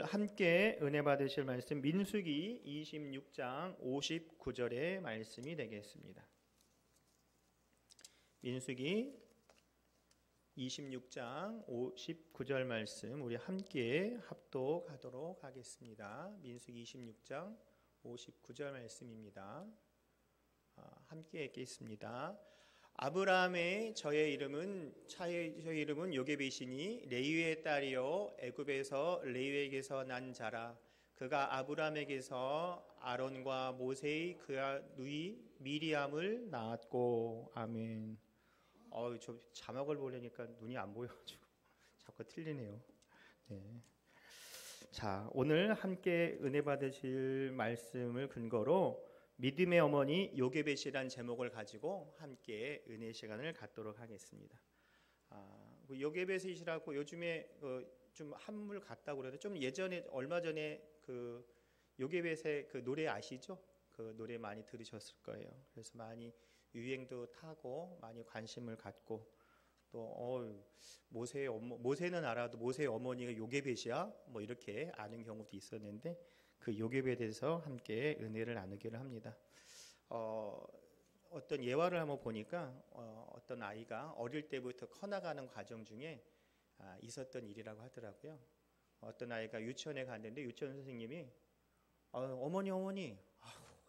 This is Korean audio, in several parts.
함께 은혜 받으실 말씀 민수기 26장 59절의 말씀이 되겠습니다. 민수기 26장 59절 말씀 우리 함께 합독하도록 하겠습니다. 민수기 26장 59절 말씀입니다. 함께 읽겠습니다. 아브라함의 저의 이름은 요게벳이니 레위의 딸이요 애굽에서 레위에게서 난 자라. 그가 아브라함에게서 아론과 모세의 그의 누이 미리암을 낳았고. 아멘. 저 자막을 보려니까 눈이 안 보여가지고 자꾸 틀리네요. 네. 자, 오늘 함께 은혜 받으실 말씀을 근거로 믿음의 어머니 요게벳이란 제목을 가지고 함께 은혜 시간을 갖도록 하겠습니다. 요게벳이시라고 요즘에 좀 한물 같다고 그래도 좀 예전에 얼마 전에 그 요게벳의 그 노래 아시죠? 그 노래 많이 들으셨을 거예요. 그래서 많이 유행도 타고 많이 관심을 갖고 또 모세는 알아도 모세의 어머니가 요게벳이야? 뭐 이렇게 아는 경우도 있었는데 그 요게벳에 대해서 함께 은혜를 나누기를 합니다. 어떤 예화를 한번 보니까 어떤 아이가 어릴 때부터 커나가는 과정 중에 있었던 일이라고 하더라고요. 어떤 아이가 유치원에 갔는데 유치원 선생님이 어머니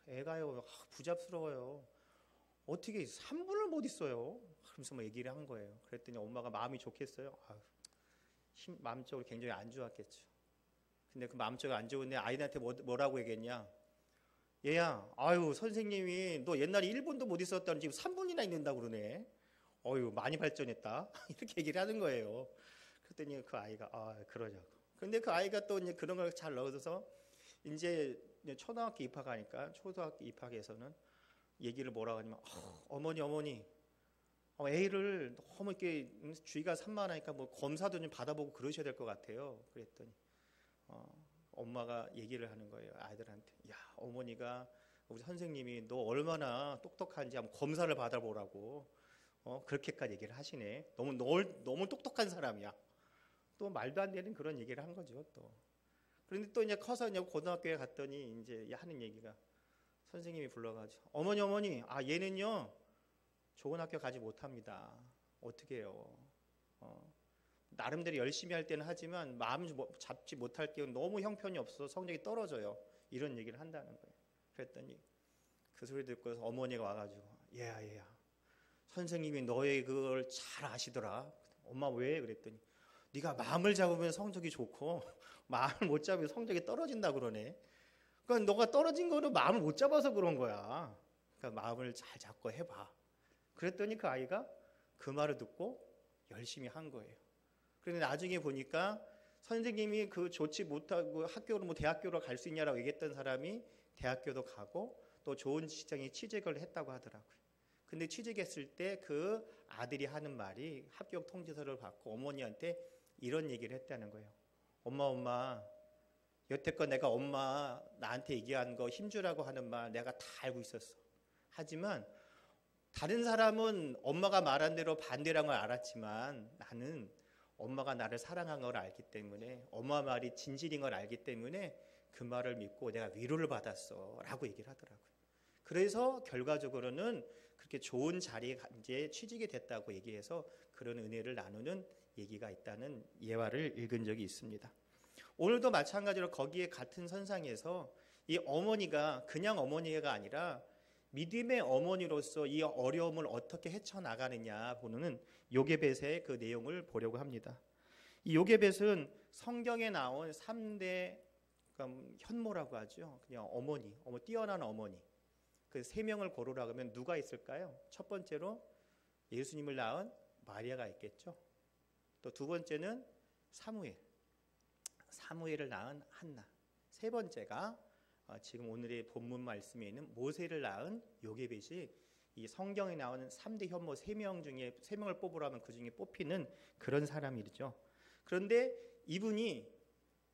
애가요 부잡스러워요. 어떻게 3분을 못 있어요? 그러면서 뭐 얘기를 한 거예요. 그랬더니 엄마가 마음이 좋겠어요. 마음적으로 굉장히 안 좋았겠죠. 근데 그 마음적으로 안 좋은데 아이한테 뭐라고 얘기했냐? 얘야, 선생님이 너 옛날에 1분도 못 있었다는 지금 3분이나 있는다고 그러네. 많이 발전했다. 이렇게 얘기를 하는 거예요. 그랬더니 그 아이가 그러자고. 근데 그 아이가 또 이제 그런 걸 잘 넣어서 이제 초등학교 입학하니까 초등학교 입학에서는 얘기를 뭐라고 하냐면 어머니 애를 너무 이렇게 주의가 산만하니까 뭐 검사도 좀 받아보고 그러셔야 될 것 같아요. 그랬더니 엄마가 얘기를 하는 거예요. 아이들한테. 야, 어머니가 우리 선생님이 너 얼마나 똑똑한지 한번 검사를 받아보라고 그렇게까지 얘기를 하시네. 너무 똑똑한 사람이야. 또 말도 안 되는 그런 얘기를 한 거죠. 또 그런데 또 이제 커서 이제 고등학교에 갔더니 이제 하는 얘기가 선생님이 불러가지고 어머니 얘는요 좋은 학교 가지 못합니다. 어떻게 해요? 나름대로 열심히 할 때는 하지만 마음 잡지 못할 때는 너무 형편이 없어서 성적이 떨어져요. 이런 얘기를 한다는 거예요. 그랬더니 그 소리 듣고 어머니가 와가지고 얘야 선생님이 너의 그걸 잘 아시더라. 엄마 왜? 그랬더니 네가 마음을 잡으면 성적이 좋고 마음을 못 잡으면 성적이 떨어진다 그러네. 그러니까 너가 떨어진 거는 마음을 못 잡아서 그런 거야. 그러니까 마음을 잘 잡고 해봐. 그랬더니 그 아이가 그 말을 듣고 열심히 한 거예요. 그런데 나중에 보니까 선생님이 그 좋지 못하고 학교로 대학교로 갈 수 있냐라고 얘기했던 사람이 대학교도 가고 또 좋은 직장에 취직을 했다고 하더라고요. 근데 취직했을 때 그 아들이 하는 말이 합격 통지서를 받고 어머니한테 이런 얘기를 했다는 거예요. 엄마 여태껏 내가 엄마 나한테 얘기한 거 힘주라고 하는 말 내가 다 알고 있었어. 하지만 다른 사람은 엄마가 말한 대로 반대란 걸 알았지만 나는 엄마가 나를 사랑한 걸 알기 때문에 엄마 말이 진실인 걸 알기 때문에 그 말을 믿고 내가 위로를 받았어 라고 얘기를 하더라고요. 그래서 결과적으로는 그렇게 좋은 자리에 이제 취직이 됐다고 얘기해서 그런 은혜를 나누는 얘기가 있다는 예화를 읽은 적이 있습니다. 오늘도 마찬가지로 거기에 같은 선상에서 이 어머니가 그냥 어머니가 아니라 믿음의 어머니로서 이 어려움을 어떻게 헤쳐나가느냐 보는 요게벳의 그 내용을 보려고 합니다. 이 요게벳은 성경에 나온 3대 현모라고 하죠. 그냥 어머니, 뛰어난 어머니. 그 3명을 고르라고 하면 누가 있을까요? 첫 번째로 예수님을 낳은 마리아가 있겠죠. 또 두 번째는 사무엘을 낳은 한나. 세 번째가 지금 오늘의 본문 말씀에 있는 모세를 낳은 요게벳이 이 성경에 나오는 3대 현모 3명 중에 3명을 뽑으라면 그 중에 뽑히는 그런 사람이죠. 그런데 이분이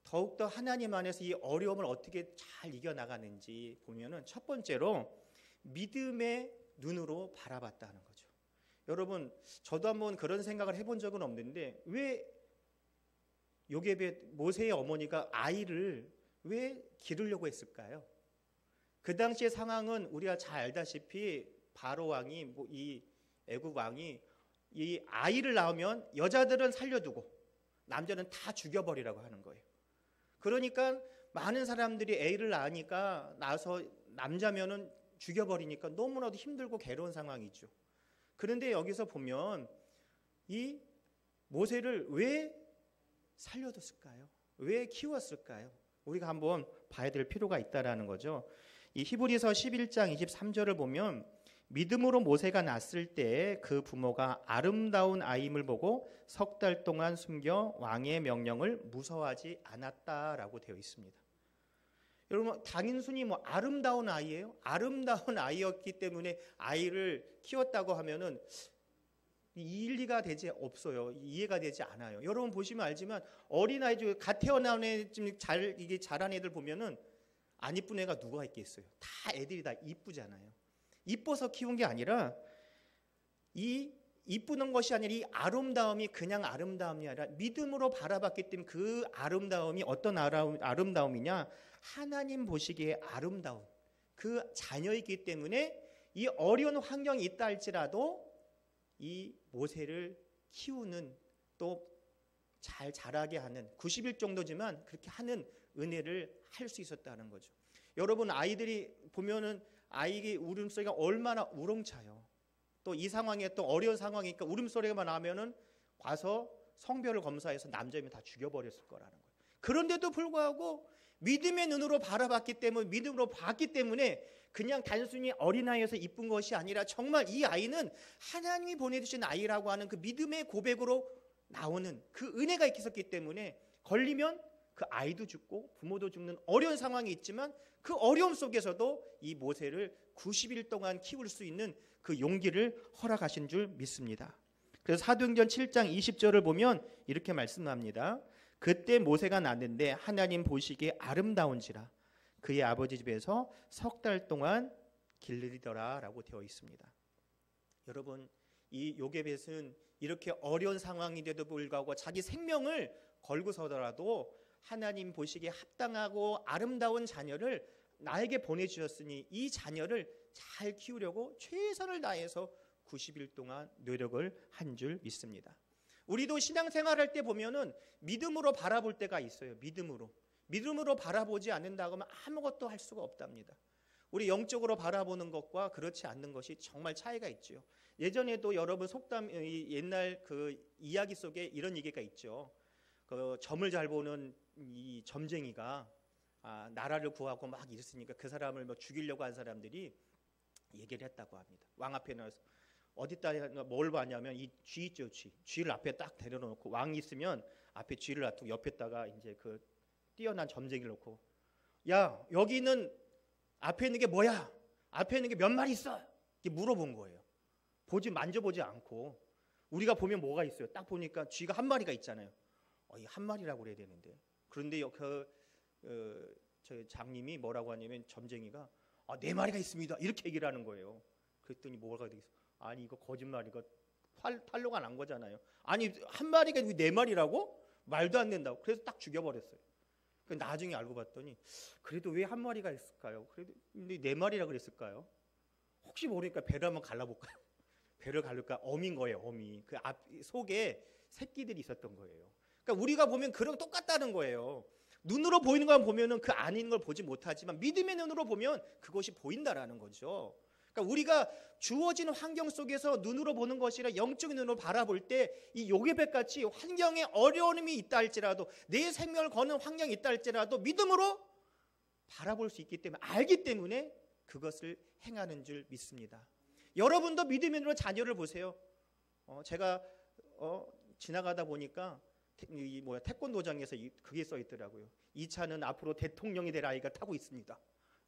더욱더 하나님 안에서 이 어려움을 어떻게 잘 이겨나가는지 보면은 첫 번째로 믿음의 눈으로 바라봤다는 거죠. 여러분, 저도 한번 그런 생각을 해본 적은 없는데 왜 요게벳 모세의 어머니가 아이를 왜 기르려고 했을까요? 그 당시의 상황은 우리가 잘 알다시피 바로 왕이 이 애굽 왕이 이 아이를 낳으면 여자들은 살려두고 남자는 다 죽여버리라고 하는 거예요. 그러니까 많은 사람들이 애를 낳아서 남자면은 죽여버리니까 너무나도 힘들고 괴로운 상황이죠. 그런데 여기서 보면 이 모세를 왜 살려뒀을까요? 왜 키웠을까요? 우리가 한번 봐야 될 필요가 있다라는 거죠. 이 히브리서 11장 23절을 보면 믿음으로 모세가 낳았을 때 그 부모가 아름다운 아이임을 보고 석 달 동안 숨겨 왕의 명령을 무서워하지 않았다라고 되어 있습니다. 여러분 단순히 아름다운 아이예요? 아름다운 아이였기 때문에 아이를 키웠다고 하면은 일리가 되지 없어요. 이해가 되지 않아요. 여러분 보시면 알지만 어린아이 중에 갓 태어난 애 이게 자란 애들 보면은 안 이쁜 애가 누가 있겠어요? 다 애들이 다 이쁘잖아요. 이뻐서 키운 게 아니라 이 이쁘는 것이 아니라 이 아름다움이 그냥 아름다움이 아니라 믿음으로 바라봤기 때문에 그 아름다움이 어떤 아름다움이냐? 하나님 보시기에 아름다운 그 자녀이기 때문에 이 어려운 환경이 있다 할지라도 이 모세를 키우는 또 잘 자라게 하는 90일 정도지만 그렇게 하는 은혜를 할 수 있었다는 거죠. 여러분 아이들이 보면은 아이의 울음소리가 얼마나 우렁차요. 또 이 상황에 또 어려운 상황이니까 울음소리가 나면은 가서 성별을 검사해서 남자이면 다 죽여버렸을 거라는 거예요. 그런데도 불구하고 믿음의 눈으로 바라봤기 때문에 믿음으로 봤기 때문에 그냥 단순히 어린아이여서 이쁜 것이 아니라 정말 이 아이는 하나님이 보내주신 아이라고 하는 그 믿음의 고백으로 나오는 그 은혜가 있었기 때문에 걸리면 그 아이도 죽고 부모도 죽는 어려운 상황이 있지만 그 어려움 속에서도 이 모세를 90일 동안 키울 수 있는 그 용기를 허락하신 줄 믿습니다. 그래서 사도행전 7장 20절을 보면 이렇게 말씀합니다. 그때 모세가 낳았는데 하나님 보시기에 아름다운지라 그의 아버지 집에서 석 달 동안 기르리더라 라고 되어 있습니다. 여러분 이 요게벳은 이렇게 어려운 상황인데도 불구하고 자기 생명을 걸고서더라도 하나님 보시기에 합당하고 아름다운 자녀를 나에게 보내주셨으니 이 자녀를 잘 키우려고 최선을 다해서 90일 동안 노력을 한 줄 믿습니다. 우리도 신앙생활할 때 보면은 믿음으로 바라볼 때가 있어요. 믿음으로 바라보지 않는다고 하면 아무것도 할 수가 없답니다. 우리 영적으로 바라보는 것과 그렇지 않는 것이 정말 차이가 있죠. 예전에도 여러분 속담 옛날 그 이야기 속에 이런 얘기가 있죠. 그 점을 잘 보는 이 점쟁이가 나라를 구하고 막 이랬으니까 그 사람을 죽이려고 한 사람들이 얘기를 했다고 합니다. 왕 앞에 나와서 어디다 뭘 봤냐면 이 쥐 있죠, 쥐를 앞에 딱 데려놓고 왕이 있으면 앞에 쥐를 놔두고 옆에다가 이제 그 뛰어난 점쟁이를 놓고 야 여기 있는 앞에 있는 게 뭐야? 앞에 있는 게 몇 마리 있어? 이렇게 물어본 거예요. 만져보지 않고 우리가 보면 뭐가 있어요? 딱 보니까 쥐가 한 마리가 있잖아요. 이 한 마리라고 그래야 되는데 그런데 저 장님이 뭐라고 하냐면 점쟁이가 4마리가 있습니다. 이렇게 얘기를 하는 거예요. 그랬더니 뭐가 되겠어? 아니 이거 거짓말이고 탈로가 난 거잖아요. 아니 한 마리가 4마리라고? 말도 안 된다고. 그래서 딱 죽여버렸어요. 나중에 알고 봤더니 그래도 왜 한 마리가 있을까요? 그래도 4마리라 그랬을까요? 혹시 모르니까 배를 한번 갈라볼까요? 배를 갈릴까? 어미인 거예요. 어미. 그 앞 속에 새끼들이 있었던 거예요. 그러니까 우리가 보면 그런 똑같다는 거예요. 눈으로 보이는 것만 보면은 그 아닌 걸 보지 못하지만 믿음의 눈으로 보면 그것이 보인다라는 거죠. 그러니까 우리가 주어진 환경 속에서 눈으로 보는 것이라 영적인 눈으로 바라볼 때 이 요게벳 같이 환경에 어려움이 있다 할지라도 내 생명을 거는 환경이 있다 할지라도 믿음으로 바라볼 수 있기 때문에 알기 때문에 그것을 행하는 줄 믿습니다. 여러분도 믿음의 눈으로 자녀를 보세요. 제가 지나가다 보니까 태권도장에서 그게 써 있더라고요. 이 차는 앞으로 대통령이 될 아이가 타고 있습니다.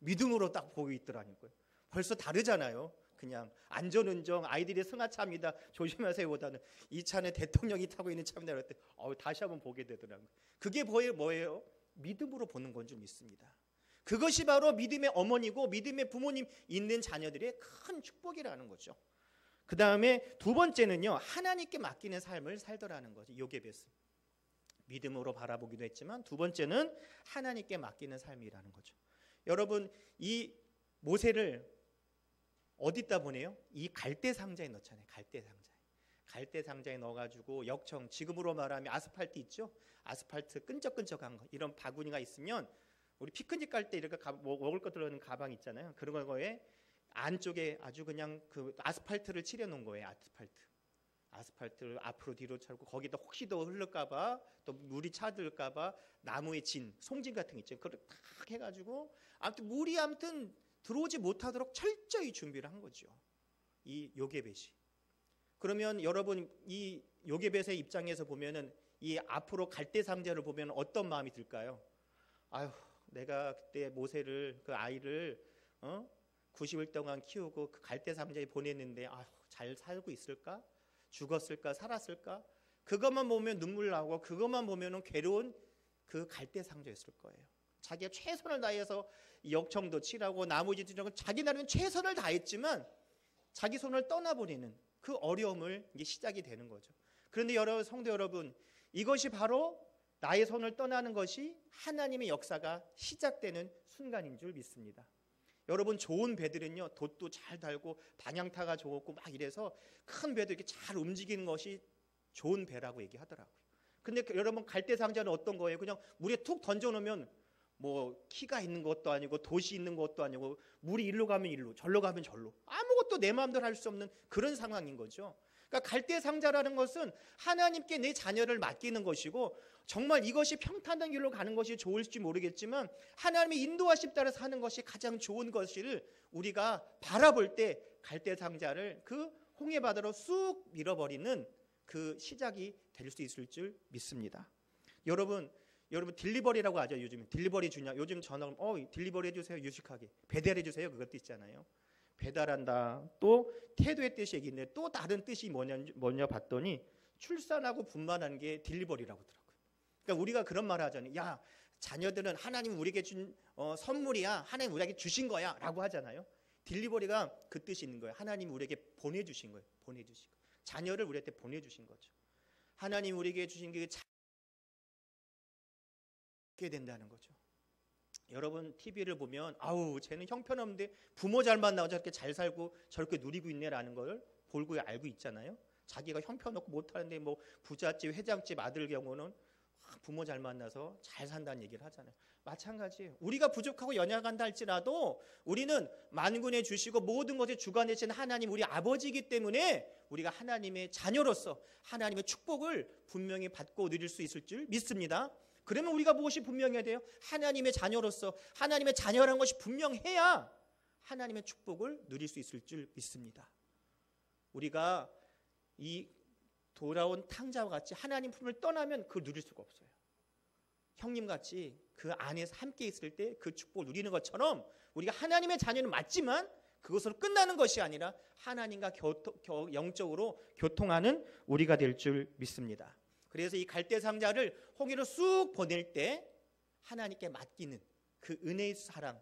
믿음으로 딱 보고 있더라고요. 벌써 다르잖아요. 그냥 안전운전 아이들이 승하차입니다. 조심하세요보다는 이 차는 대통령이 타고 있는 차입니다. 그럴 때 다시 한번 보게 되더라고요. 그게 뭐예요? 믿음으로 보는 건 줄 믿습니다. 그것이 바로 믿음의 어머니고 믿음의 부모님 있는 자녀들의 큰 축복이라는 거죠. 그 다음에 두 번째는요. 하나님께 맡기는 삶을 살더라는 거죠. 요게벳은. 믿음으로 바라보기도 했지만 두 번째는 하나님께 맡기는 삶이라는 거죠. 여러분, 이 모세를 어디다 보내요? 이 갈대 상자에 넣잖아요. 갈대 상자에 넣어가지고 역청, 지금으로 말하면 아스팔트 있죠? 아스팔트 끈적끈적한 거, 이런 바구니가 있으면 우리 피크닉 갈 때 이렇게 먹을 거 들어있는 가방 있잖아요. 그런 거에 안쪽에 아주 그냥 그 아스팔트를 칠해 놓은 거예요. 아스팔트를 앞으로 뒤로 차고 거기다 혹시 더 흐를까봐, 또 물이 차들까봐 나무의 송진 같은 거 있죠. 그걸 탁 해가지고 아무튼 물이 들어오지 못하도록 철저히 준비를 한 거죠. 이 요게벳이. 그러면 여러분, 이 요게벳의 입장에서 보면은 이 앞으로 갈대 상자를 보면 어떤 마음이 들까요? 아유, 내가 그때 모세를, 그 아이를 90일 동안 키우고 그 갈대 상자에 보냈는데 아유, 잘 살고 있을까? 죽었을까? 살았을까? 그것만 보면 눈물 나고 그것만 보면은 괴로운 그 갈대 상자였을 거예요. 자기가 최선을 다해서 역청도 칠하고 나머지 자기 나름은 최선을 다했지만 자기 손을 떠나버리는 그 어려움을 이게 시작이 되는 거죠. 그런데 성도 여러분, 이것이 바로 나의 손을 떠나는 것이 하나님의 역사가 시작되는 순간인 줄 믿습니다. 여러분, 좋은 배들은요, 돛도 잘 달고 방향타가 좋고 막 이래서 큰 배도 이렇게 잘 움직이는 것이 좋은 배라고 얘기하더라고요. 근데 여러분, 갈대 상자는 어떤 거예요? 그냥 물에 툭 던져놓으면 뭐 키가 있는 것도 아니고 돛이 있는 것도 아니고 물이 일로 가면 일로, 절로 가면 절로, 아무것도 내 마음대로 할 수 없는 그런 상황인 거죠. 그러니까 갈대 상자라는 것은 하나님께 내 자녀를 맡기는 것이고, 정말 이것이 평탄한 길로 가는 것이 좋을지 모르겠지만 하나님의 인도하심 따라 사는 것이 가장 좋은 것을 우리가 바라볼 때 갈대 상자를 그 홍해 바다로 쑥 밀어버리는 그 시작이 될 수 있을 줄 믿습니다. 여러분 딜리버리라고 하죠. 요즘 딜리버리 주냐, 요즘 전화 오면 딜리버리 해주세요, 유식하게 배달해 주세요, 그것도 있잖아요. 배달한다, 또 태도의 뜻이 얘기인데 또 다른 뜻이 뭐냐 봤더니 출산하고 분만하는 게 딜리버리라고 하더라고요. 그러니까 우리가 그런 말을 하잖아요. 야, 자녀들은 하나님 우리에게 준 선물이야, 하나님 우리에게 주신 거야 라고 하잖아요. 딜리버리가 그 뜻이 있는 거예요. 하나님 우리에게 보내주신 거예요. 자녀를 우리한테 보내주신 거죠. 하나님 우리에게 주신 게 게 된다는 거죠. 여러분, TV를 보면 아우, 쟤는 형편없는데 부모 잘 만나고 저렇게 잘 살고 저렇게 누리고 있네라는 걸 볼고 알고 있잖아요. 자기가 형편없고 못하는데 뭐 부잣집 회장집 아들 경우는 부모 잘 만나서 잘 산다는 얘기를 하잖아요. 마찬가지예요. 우리가 부족하고 연약한다 할지라도 우리는 만군에 주시고 모든 것에 주관되신 하나님 우리 아버지이기 때문에 우리가 하나님의 자녀로서 하나님의 축복을 분명히 받고 누릴 수 있을 줄 믿습니다. 그러면 우리가 무엇이 분명해야 돼요? 하나님의 자녀로서 하나님의 자녀라는 것이 분명해야 하나님의 축복을 누릴 수 있을 줄 믿습니다. 우리가 이 돌아온 탕자와 같이 하나님 품을 떠나면 그걸 누릴 수가 없어요. 형님같이 그 안에서 함께 있을 때 그 축복을 누리는 것처럼 우리가 하나님의 자녀는 맞지만 그것으로 끝나는 것이 아니라 하나님과 영적으로 교통하는 우리가 될 줄 믿습니다. 그래서 이 갈대 상자를 홍해로 쑥 보낼 때 하나님께 맡기는 그 은혜의 사랑,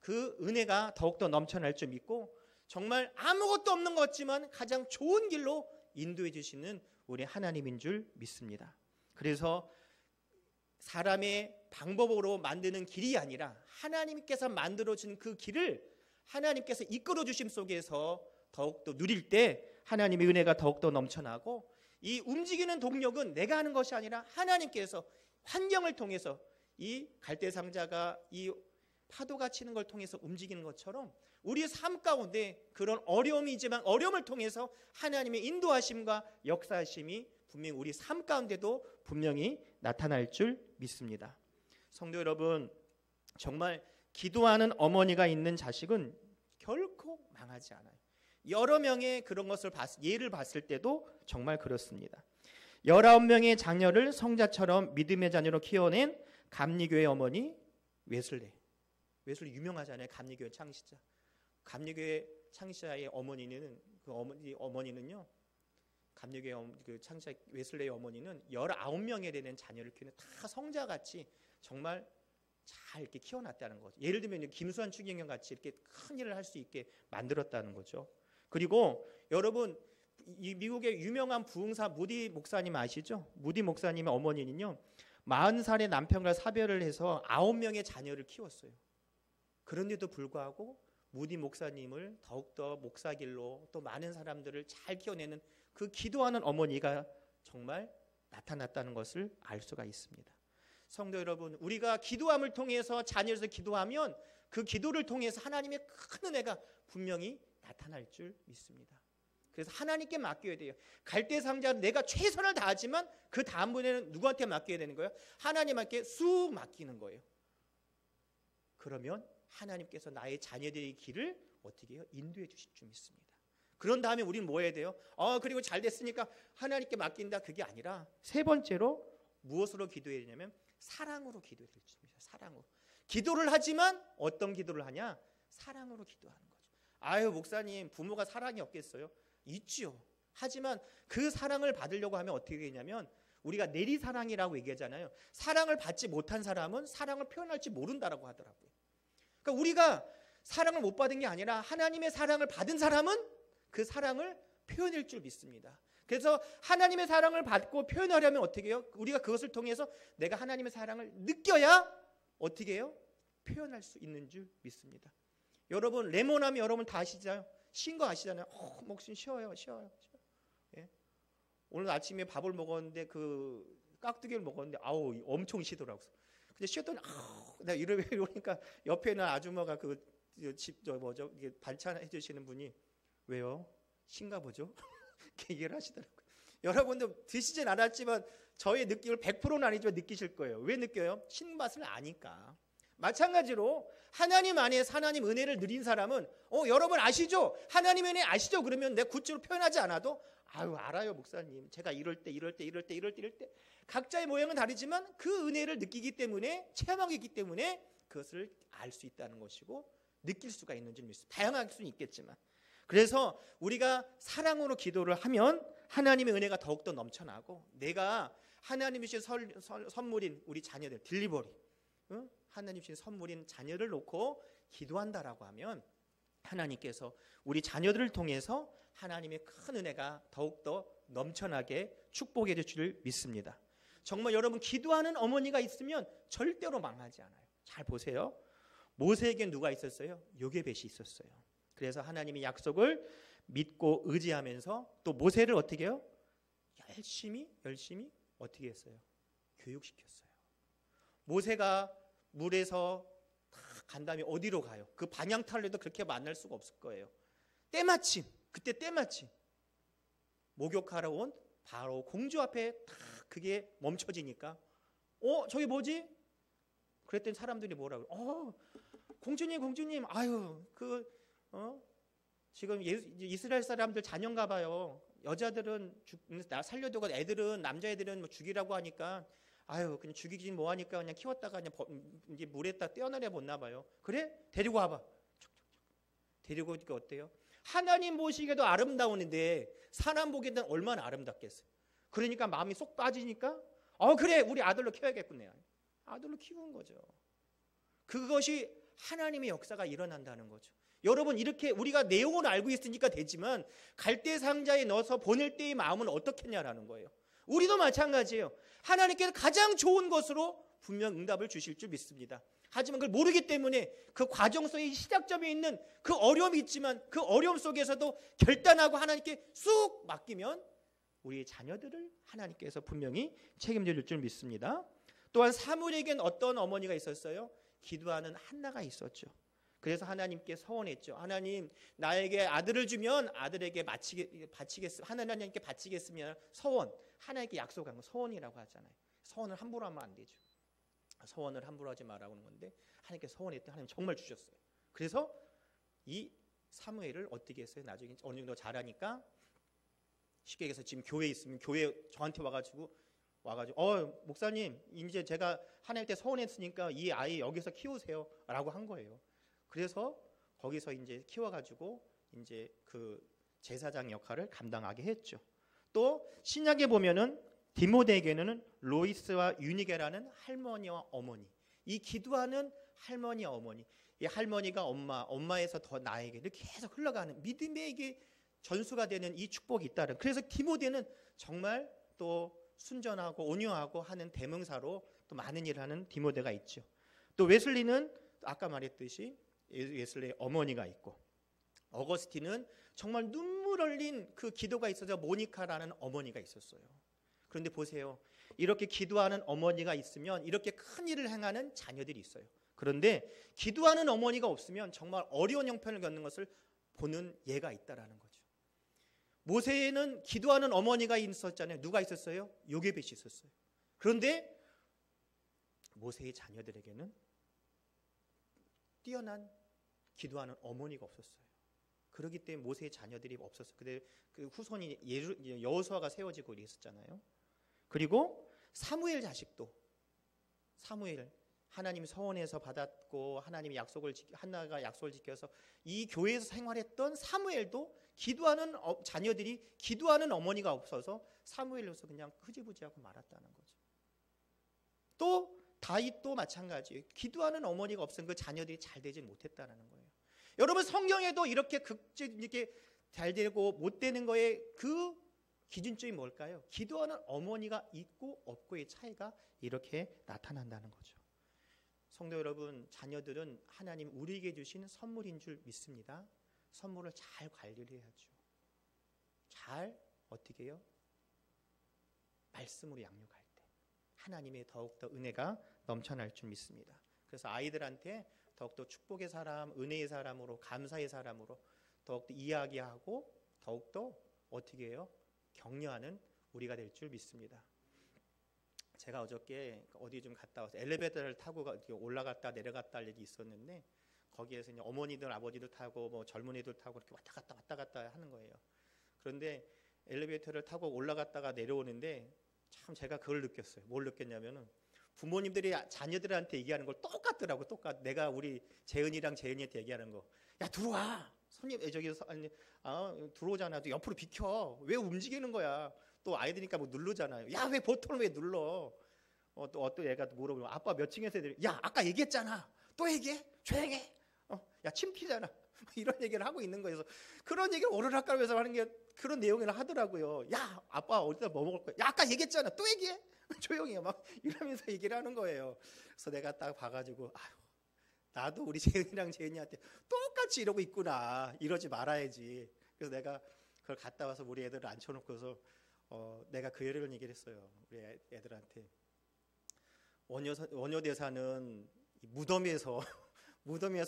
그 은혜가 더욱더 넘쳐날 줄 믿고 정말 아무것도 없는 것 같지만 가장 좋은 길로 인도해 주시는 우리 하나님인 줄 믿습니다. 그래서 사람의 방법으로 만드는 길이 아니라 하나님께서 만들어준 그 길을 하나님께서 이끌어 주심 속에서 더욱더 누릴 때 하나님의 은혜가 더욱더 넘쳐나고, 이 움직이는 동력은 내가 하는 것이 아니라 하나님께서 환경을 통해서 이 갈대 상자가 이 파도가 치는 걸 통해서 움직이는 것처럼 우리의 삶 가운데 그런 어려움이지만 어려움을 통해서 하나님의 인도하심과 역사하심이 분명히 우리 삶 가운데도 분명히 나타날 줄 믿습니다. 성도 여러분, 정말 기도하는 어머니가 있는 자식은 결코 망하지 않아요. 여러 명의 그런 것을 예를 봤을 때도 정말 그렇습니다. 19명의 자녀를 성자처럼 믿음의 자녀로 키워낸 감리교회 어머니 웨슬리 유명하잖아요. 감리교회 창시자. 감리교회 창시자의 어머니는 어머니는요. 감리교회 그 창시자 웨슬리의 어머니는 19명에 되는 자녀를 키우는 다 성자같이 정말 잘 이렇게 키워놨다는 거죠. 예를 들면 김수환 추기경 같이 이렇게 큰 일을 할 수 있게 만들었다는 거죠. 그리고 여러분, 이 미국의 유명한 부흥사 무디 목사님 아시죠? 무디 목사님의 어머니는요, 40살의 남편과 사별을 해서 9명의 자녀를 키웠어요. 그런데도 불구하고 무디 목사님을 더욱더 목사길로 또 많은 사람들을 잘 키워내는 그 기도하는 어머니가 정말 나타났다는 것을 알 수가 있습니다. 성도 여러분, 우리가 기도함을 통해서 자녀에서 기도하면 그 기도를 통해서 하나님의 큰 은혜가 분명히 나타날 줄 믿습니다. 그래서 하나님께 맡겨야 돼요. 갈대상자 내가 최선을 다하지만 그 다음번에는 누구한테 맡겨야 되는 거예요? 하나님께 쑥 맡기는 거예요. 그러면 하나님께서 나의 자녀들의 길을 어떻게 해요? 인도해 주실 줄 믿습니다. 그런 다음에 우리는 뭐 해야 돼요? 그리고 잘 됐으니까 하나님께 맡긴다, 그게 아니라 세 번째로 무엇으로 기도해야 되냐면 사랑으로 기도해야 될 줄 믿습니다. 사랑으로. 기도를 하지만 어떤 기도를 하냐? 사랑으로 기도하는 거죠. 아유, 목사님, 부모가 사랑이 없겠어요? 있죠. 하지만 그 사랑을 받으려고 하면 어떻게 되냐면 우리가 내리사랑이라고 얘기하잖아요. 사랑을 받지 못한 사람은 사랑을 표현할지 모른다라고 하더라고요. 그러니까 우리가 사랑을 못 받은 게 아니라 하나님의 사랑을 받은 사람은 그 사랑을 표현할 줄 믿습니다. 그래서 하나님의 사랑을 받고 표현하려면 어떻게 해요? 우리가 그것을 통해서 내가 하나님의 사랑을 느껴야 어떻게 해요? 표현할 수 있는 줄 믿습니다. 여러분, 레몬하면 여러분 다 아시잖아요. 신 거 아시잖아요. 목숨 쉬어요. 예? 오늘 아침에 밥을 먹었는데 그 깍두기를 먹었는데 아우 엄청 쉬더라고요. 근데 쉬었더니 내가 이러니까 옆에 있는 아주머니가 이게 반찬 해주시는 분이 왜요? 신가 보죠? 이렇게 얘기를 하시더라고요. 여러분도 드시진 않았지만 저의 느낌을 100%는 아니지만 느끼실 거예요. 왜 느껴요? 신맛을 아니까. 마찬가지로 하나님 안에서 하나님 은혜를 누린 사람은 여러분 아시죠? 하나님 은혜 아시죠? 그러면 내 구체로 표현하지 않아도 알아요 목사님. 제가 이럴 때 각자의 모양은 다르지만 그 은혜를 느끼기 때문에 체험하기 있기 때문에 그것을 알 수 있다는 것이고 느낄 수가 있는 줄 믿습니다. 다양할 수는 있겠지만 그래서 우리가 사랑으로 기도를 하면 하나님의 은혜가 더욱더 넘쳐나고 내가 하나님이 주신 선물인 우리 자녀들 딜리버리 하나님 주신 선물인 자녀를 놓고 기도한다라고 하면 하나님께서 우리 자녀들을 통해서 하나님의 큰 은혜가 더욱더 넘쳐나게 축복해 줄 줄 믿습니다. 정말 여러분 기도하는 어머니가 있으면 절대로 망하지 않아요. 잘 보세요. 모세에게 누가 있었어요? 요게벳이 있었어요. 그래서 하나님의 약속을 믿고 의지하면서 또 모세를 어떻게 해요? 열심히 어떻게 했어요? 교육시켰어요. 모세가 물에서 간 다음에 어디로 가요? 그 방향타를 해도 그렇게 만날 수가 없을 거예요. 때마침 목욕하러 온 바로 공주 앞에 딱 그게 멈춰지니까 저게 뭐지? 그랬더니 사람들이 뭐라고 공주님 아유 지금 이스라엘 사람들 자녀인가 봐요. 여자들은 살려두고 애들은 남자애들은 뭐 죽이라고 하니까 그냥 죽이긴 뭐 하니까 그냥 키웠다가 그냥 이제 물에다 떼어내려 못 봐요. 그래? 데리고 와봐. 데리고 오니까 어때요? 하나님 보시기에도 아름다운데 사람 보기에는 얼마나 아름답겠어요. 그러니까 마음이 쏙 빠지니까 그래 우리 아들로 키워야겠구나. 아들로 키운 거죠. 그것이 하나님의 역사가 일어난다는 거죠. 여러분 이렇게 우리가 내용을 알고 있으니까 되지만 갈대상자에 넣어서 보낼 때의 마음은 어떻겠냐라는 거예요. 우리도 마찬가지예요. 하나님께서 가장 좋은 것으로 분명 응답을 주실 줄 믿습니다. 하지만 그걸 모르기 때문에 그 과정 속에 시작점에 있는 그 어려움이 있지만 그 어려움 속에서도 결단하고 하나님께 쑥 맡기면 우리의 자녀들을 하나님께서 분명히 책임질 줄 믿습니다. 또한 사무엘에겐 어떤 어머니가 있었어요? 기도하는 한나가 있었죠. 그래서 하나님께 서원했죠. 하나님 나에게 아들을 주면 아들에게 하나님께 바치겠으면 서원. 하나님께 약속한 거 서원이라고 하잖아요. 서원을 함부로 하면 안 되죠. 서원을 함부로 하지 말라고 하는 건데 하나님께 서원했더니 하나님 정말 주셨어요. 그래서 이 사무엘을 어떻게 했어요? 나중에 어느 정도 잘하니까 쉽게 얘기해서 지금 교회에 있으면 교회 저한테 와가지고 목사님 이제 제가 하나님께 서원했으니까 이 아이 여기서 키우세요 라고 한 거예요. 그래서 거기서 이제 키워가지고 이제 그 제사장 역할을 감당하게 했죠. 또 신약에 보면은 디모데에게는 로이스와 유니게라는 할머니와 어머니, 이 기도하는 할머니와 어머니, 이 할머니가 엄마에서 더 나에게 이렇게 계속 흘러가는 믿음의 이게 전수가 되는 이 축복이 있다는. 그래서 디모데는 정말 또 순전하고 온유하고 하는 대명사로 또 많은 일을 하는 디모데가 있죠. 또 웨슬리는 아까 말했듯이 웨슬리의 어머니가 있고, 어거스틴은 정말 눈물 흘린 그 기도가 있어서 모니카라는 어머니가 있었어요. 그런데 보세요. 이렇게 기도하는 어머니가 있으면 이렇게 큰 일을 행하는 자녀들이 있어요. 그런데 기도하는 어머니가 없으면 정말 어려운 형편을 겪는 것을 보는 예가 있다라는 거죠. 모세에는 기도하는 어머니가 있었잖아요. 누가 있었어요? 요게벳이 있었어요. 그런데 모세의 자녀들에게는 뛰어난 기도하는 어머니가 없었어요. 그렇기 때문에 모세의 자녀들이 없었어요. 근데 그 후손이 여호수아가 세워지고 있었잖아요. 그리고 사무엘 자식도, 사무엘 하나님 서원에서 받았고 하나님이 하나가 약속을 지켜서 이 교회에서 생활했던 사무엘도 기도하는 자녀들이 기도하는 어머니가 없어서 사무엘로서 그냥 흐지부지하고 말았다는 거죠. 또 다윗도 마찬가지예요. 기도하는 어머니가 없으면 그 자녀들이 잘 되지 못했다는 거예요. 여러분, 성경에도 이렇게 잘 되고 못 되는 거에 그 기준점이 뭘까요? 기도하는 어머니가 있고 없고의 차이가 이렇게 나타난다는 거죠. 성도 여러분, 자녀들은 하나님 우리에게 주신 선물인 줄 믿습니다. 선물을 잘 관리를 해야죠. 잘 어떻게 해요? 말씀으로 양육할 때 하나님의 더욱더 은혜가 넘쳐날 줄 믿습니다. 그래서 아이들한테 더욱더 축복의 사람, 은혜의 사람으로, 감사의 사람으로 더욱더 이야기하고 더욱더 어떻게 해요? 격려하는 우리가 될 줄 믿습니다. 제가 어저께 어디 좀 갔다 와서 엘리베이터를 타고 올라갔다 내려갔다 할 일이 있었는데, 거기에서 이제 어머니들 아버지들 타고 뭐 젊은이들 타고 이렇게 왔다 갔다 하는 거예요. 그런데 엘리베이터를 타고 올라갔다가 내려오는데 참 제가 그걸 느꼈어요. 뭘 느꼈냐면은 부모님들이 자녀들한테 얘기하는 걸 똑같더라고. 내가 우리 재은이한테 얘기하는 거. 야, 들어와. 손님 들어오잖아. 또 옆으로 비켜. 왜 움직이는 거야? 또 아이들이니까 뭐 누르잖아요. 야, 왜 버튼을 왜 눌러? 또 어떤 애가 물어보면 아빠 몇 층에서 애들이, 야, 아까 얘기했잖아. 또 얘기해? 조용해. 야, 침튀잖아. 이런 얘기를 하고 있는 거예요. 그런 얘기를 오르락가면서 하는 게 그런 내용을 하더라고요. 야, 아빠 어디다 뭐 먹을 거야? 야, 아까 얘기했잖아. 또 얘기해? 조용히 해. 막 이러면서 얘기를 하는 거예요. 그래서 내가 딱 봐가지고, 아유, 나도 우리 재은이한테 똑같이 이러고 있구나. 이러지 말아야지. 그래서 내가 그걸 갔다 와서 우리 애들을 앉혀놓고서 내가 그 예를 얘기를 했어요. 우리 애들한테. 원효대사는 무덤에서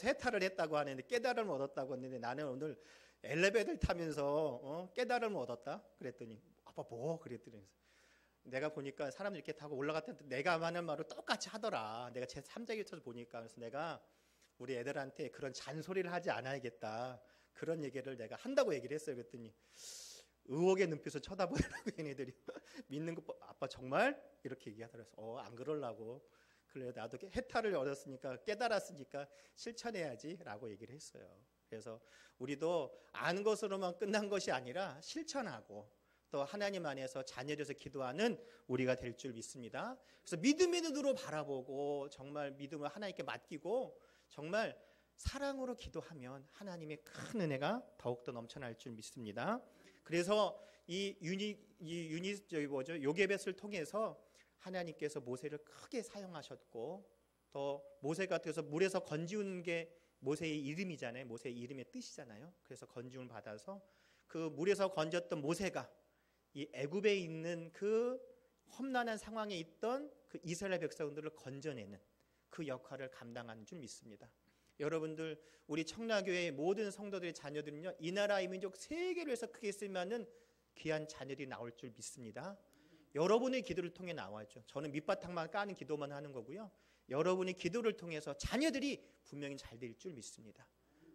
해탈을 했다고 하는데 깨달음을 얻었다고 했는데, 나는 오늘 엘리베이터를 타면서 깨달음을 얻었다 그랬더니, 아빠 뭐? 그랬더니 내가 보니까 사람들이 이렇게 타고 올라갔을 때 내가 하는 말을 똑같이 하더라. 내가 제 3자 교체에서 보니까. 그래서 내가 우리 애들한테 그런 잔소리를 하지 않아야겠다, 그런 얘기를 내가 한다고 얘기를 했어요. 그랬더니 의혹의 눈빛을 쳐다보더라고 얘네들이. 믿는 거 아빠 정말? 이렇게 얘기하더라고요. 안 그러려고. 그래, 나도 해탈을 얻었으니까, 깨달았으니까 실천해야지 라고 얘기를 했어요. 그래서 우리도 아는 것으로만 끝난 것이 아니라 실천하고 또 하나님 안에서 자녀돼서 기도하는 우리가 될 줄 믿습니다. 그래서 믿음의 눈으로 바라보고 정말 믿음을 하나님께 맡기고 정말 사랑으로 기도하면 하나님의 큰 은혜가 더욱더 넘쳐날 줄 믿습니다. 그래서 요게벳을 통해서 하나님께서 모세를 크게 사용하셨고, 또 모세 같아서 물에서 건지운 게 모세의 이름이잖아요. 모세의 이름의 뜻이잖아요. 그래서 건지움을 받아서 그 물에서 건졌던 모세가 이 애굽에 있는 그 험난한 상황에 있던 그 이스라엘 백성들을 건져내는 그 역할을 감당하는 줄 믿습니다. 여러분들, 우리 청라교회의 모든 성도들의 자녀들은요, 이 나라 이 민족 세계를 위해서 크게 쓰임하는 귀한 자녀들이 나올 줄 믿습니다. 여러분의 기도를 통해 나와죠. 저는 밑바탕만 까는 기도만 하는 거고요. 여러분의 기도를 통해서 자녀들이 분명히 잘 될 줄 믿습니다.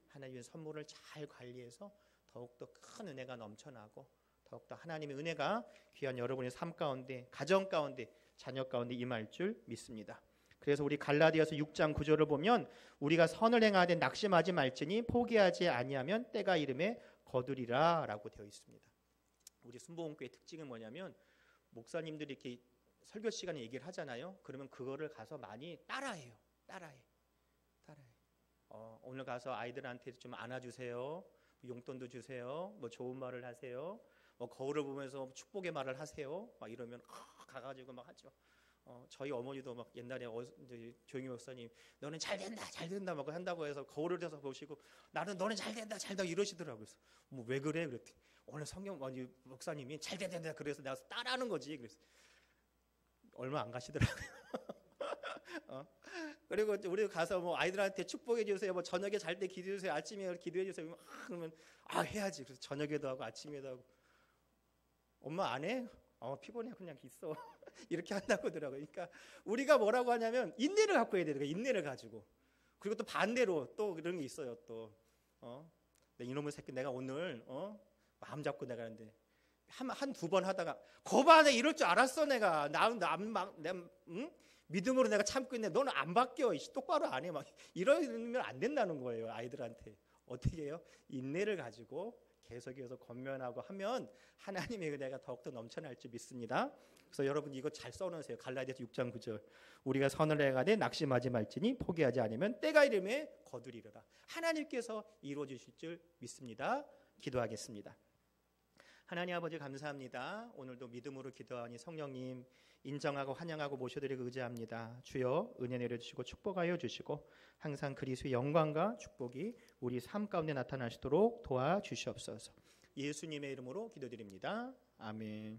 하나님의 선물을 잘 관리해서 더욱더 큰 은혜가 넘쳐나고 더욱더 하나님의 은혜가 귀한 여러분의 삶 가운데, 가정 가운데, 자녀 가운데 임할 줄 믿습니다. 그래서 우리 갈라디아서 6장 9절을 보면 우리가 선을 행하되 낙심하지 말지니 포기하지 아니하면 때가 이름에 거두리라 라고 되어 있습니다. 우리 순복음교회 특징은 뭐냐면, 목사님들이 이렇게 설교 시간에 얘기를 하잖아요. 그러면 그거를 가서 많이 따라해요. 따라해. 오늘 가서 아이들한테 좀 안아주세요. 용돈도 주세요. 뭐 좋은 말을 하세요. 뭐 거울을 보면서 축복의 말을 하세요. 막 이러면 가가지고 막 하죠. 저희 어머니도 막 옛날에 조용히 목사님 너는 잘 된다 잘 된다 막 한다고 해서 거울을 대서 보시고 나는 너는 잘 된다 잘 된다 이러시더라고요. 그래서 뭐 왜 그래? 그랬더니 오늘 성경 목사님이 잘 된다 그래서 내가 따라하는 거지. 그래서 얼마 안 가시더라고요. 그리고 우리 가서 뭐 아이들한테 축복해 주세요. 뭐 저녁에 잘 때 기도해 주세요. 아침에 기도해 주세요. 그러면 해야지. 그래서 저녁에도 하고 아침에도 하고. 엄마 안 해? 피곤해 그냥 있어. 이렇게 한다고 하더라고요. 그러니까 우리가 뭐라고 하냐면 인내를 갖고 해야 돼요. 인내를 가지고. 그리고 또 반대로 또 그런 게 있어요. 또 이놈의 새끼 내가 오늘 마음 잡고 나가는데 한 두 번 하다가 거봐 내가 이럴 줄 알았어 내가 믿음으로 내가 참고 있는데 너는 안 바뀌어 똑바로 안 해 막 이러면 안 된다는 거예요. 아이들한테 어떻게 해요? 인내를 가지고 계속해서 권면하고 하면 하나님의 은혜가 더욱더 넘쳐날 줄 믿습니다. 그래서 여러분 이거 잘 써놓으세요. 갈라디아서 6장 9절 우리가 선을 행하되 낙심하지 말지니 포기하지 않으면 때가 이름에 거두리라. 하나님께서 이루어 주실 줄 믿습니다. 기도하겠습니다. 하나님 아버지 감사합니다. 오늘도 믿음으로 기도하니 성령님 인정하고 환영하고 모셔드리고 의지합니다. 주여 은혜 내려주시고 축복하여 주시고 항상 그리스도의 영광과 축복이 우리 삶 가운데 나타나시도록 도와주시옵소서. 예수님의 이름으로 기도드립니다. 아멘.